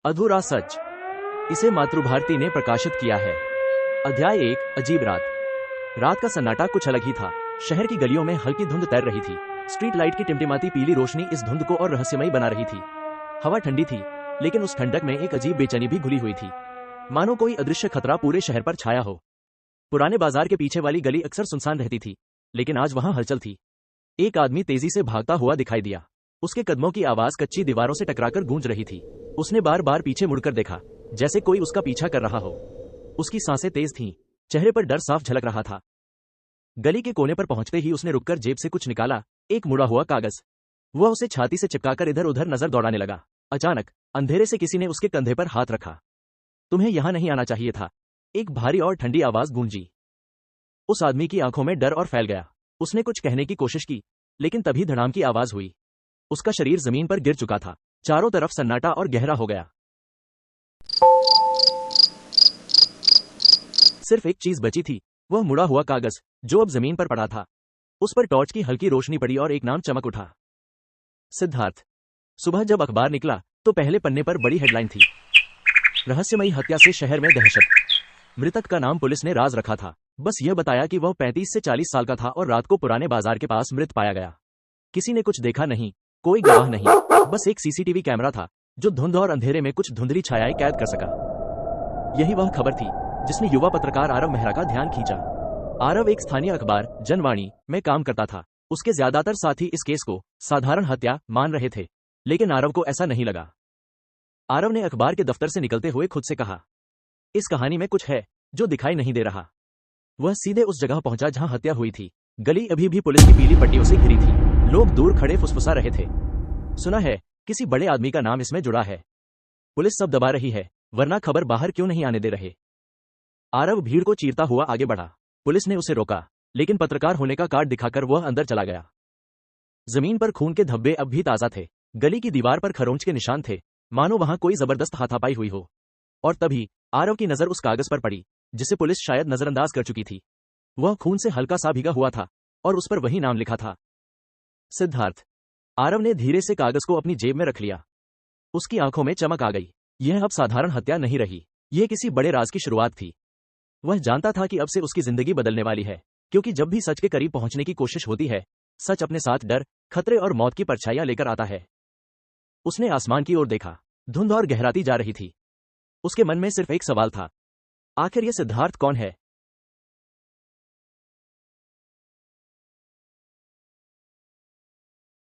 अधूरा सच। इसे मातृभारती ने प्रकाशित किया है। अध्याय 1, अजीब रात। रात का सन्नाटा कुछ अलग ही था। शहर की गलियों में हल्की धुंध तैर रही थी। स्ट्रीट लाइट की टिमटिमाती पीली रोशनी इस धुंध को और रहस्यमयी बना रही थी। हवा ठंडी थी, लेकिन उस ठंडक में एक अजीब बेचैनी भी घुली हुई थी, मानो कोई अदृश्य खतरा पूरे शहर पर छाया हो। पुराने बाजार के पीछे वाली गली अक्सर सुनसान रहती थी, लेकिन आज वहां हलचल थी। एक आदमी तेजी से भागता हुआ दिखाई दिया। उसके कदमों की आवाज कच्ची दीवारों से टकराकर गूंज रही थी। उसने बार बार पीछे मुड़कर देखा, जैसे कोई उसका पीछा कर रहा हो। उसकी सांसें तेज थीं, चेहरे पर डर साफ झलक रहा था। गली के कोने पर पहुंचते ही उसने रुककर जेब से कुछ निकाला, एक मुड़ा हुआ कागज। वह उसे छाती से चिपकाकर इधर उधर नजर दौड़ाने लगा। अचानक अंधेरे से किसी ने उसके कंधे पर हाथ रखा। तुम्हें यहां नहीं आना चाहिए था, एक भारी और ठंडी आवाज गूंजी। उस आदमी की आंखों में डर और फैल गया। उसने कुछ कहने की कोशिश की, लेकिन तभी धड़ाम की आवाज हुई। उसका शरीर जमीन पर गिर चुका था। चारों तरफ सन्नाटा और गहरा हो गया। सिर्फ एक चीज बची थी, वह मुड़ा हुआ कागज, जो अब जमीन पर पड़ा था। उस पर टॉर्च की हल्की रोशनी पड़ी और एक नाम चमक उठा, सिद्धार्थ। सुबह जब अखबार निकला तो पहले पन्ने पर बड़ी हेडलाइन थी, रहस्यमयी हत्या से शहर में दहशत। मृतक का नाम पुलिस ने राज रखा था। बस यह बताया कि वह 35 से 40 साल का था और रात को पुराने बाजार के पास मृत पाया गया। किसी ने कुछ देखा नहीं, कोई गवाह नहीं, बस एक सीसीटीवी कैमरा था जो धुंध और अंधेरे में कुछ धुंधली छायाएं कैद कर सका। यही वह खबर थी जिसने युवा पत्रकार आरव मेहरा का ध्यान खींचा। आरव एक स्थानीय अखबार जनवाणी में काम करता था। उसके ज्यादातर साथी इस केस को साधारण हत्या मान रहे थे, लेकिन आरव को ऐसा नहीं लगा। आरव ने अखबार के दफ्तर से निकलते हुए खुद से कहा, इस कहानी में कुछ है जो दिखाई नहीं दे रहा। वह सीधे उस जगह पहुंचा जहां हत्या हुई थी। गली अभी भी पुलिस की पीली पट्टियों से घिरी थी। लोग दूर खड़े फुसफुसा रहे थे, सुना है किसी बड़े आदमी का नाम इसमें जुड़ा है। पुलिस सब दबा रही है, वरना खबर बाहर क्यों नहीं आने दे रहे। आरव भीड़ को चीरता हुआ आगे बढ़ा। पुलिस ने उसे रोका, लेकिन पत्रकार होने का कार्ड दिखाकर वह अंदर चला गया। जमीन पर खून के धब्बे अब भी ताजा थे। गली की दीवार पर खरोंच के निशान थे, मानो वहां कोई जबरदस्त हाथापाई हुई हो। और तभी आरव की नजर उस कागज पर पड़ी जिसे पुलिस शायद नजरअंदाज कर चुकी थी। वह खून से हल्का सा भीगा हुआ था और उस पर वही नाम लिखा था, सिद्धार्थ। आरव ने धीरे से कागज को अपनी जेब में रख लिया। उसकी आंखों में चमक आ गई। यह अब साधारण हत्या नहीं रही, यह किसी बड़े राज की शुरुआत थी। वह जानता था कि अब से उसकी जिंदगी बदलने वाली है, क्योंकि जब भी सच के करीब पहुंचने की कोशिश होती है, सच अपने साथ डर, खतरे और मौत की परछाइयां लेकर आता है। उसने आसमान की ओर देखा। धुंध और गहराती जा रही थी। उसके मन में सिर्फ एक सवाल था, आखिर यह सिद्धार्थ कौन है?